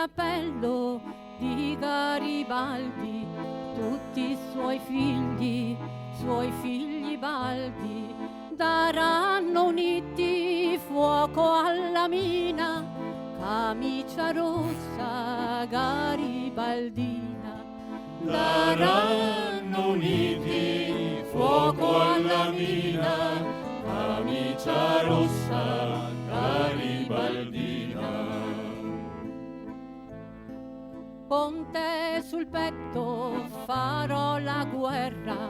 cappello di Garibaldi, tutti i suoi figli baldi, daranno uniti fuoco alla mina, camicia rossa garibaldina. Daranno uniti fuoco alla mina, camicia rossa garibaldina. Con te sul petto farò la guerra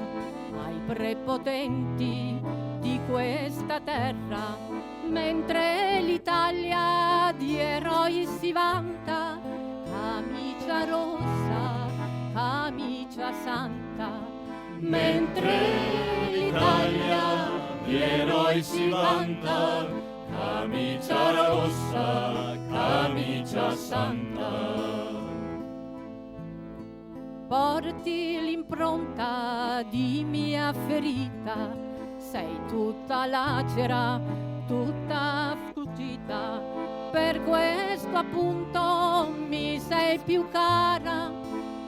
ai prepotenti di questa terra, mentre l'Italia di eroi si vanta, camicia rossa, camicia santa. Mentre l'Italia di eroi si vanta, camicia rossa, camicia santa. Porti l'impronta di mia ferita, sei tutta lacera, tutta fuggita, per questo appunto mi sei più cara,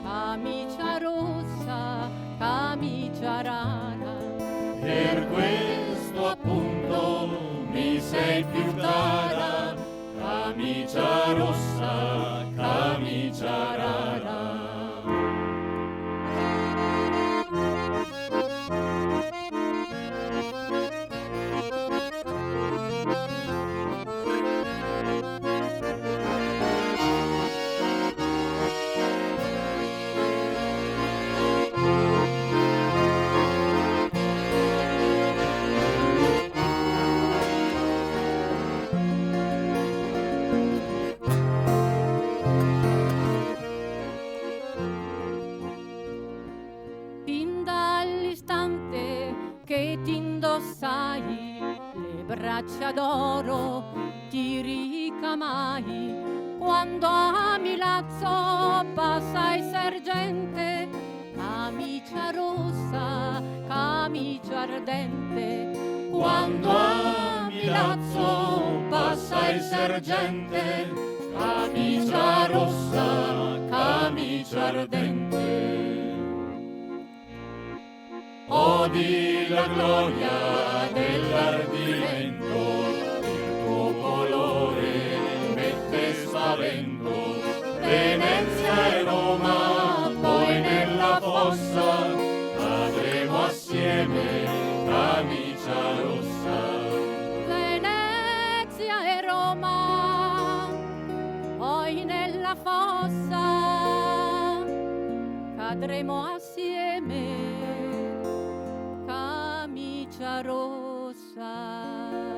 camicia rossa, camicia rara. Per questo appunto mi sei più cara, camicia rossa, camicia rara. Che ti indossai, le braccia d'oro ti ricamai, quando a Milazzo passai sergente, camicia rossa, camicia ardente. Quando a Milazzo passai sergente, camicia rossa, camicia ardente. Odi la gloria dell'ardimento, il tuo colore mette spavento. Venezia e Roma, poi nella fossa, cadremo assieme, camicia rossa. Venezia e Roma, poi nella fossa, cadremo assieme, camicia rossa.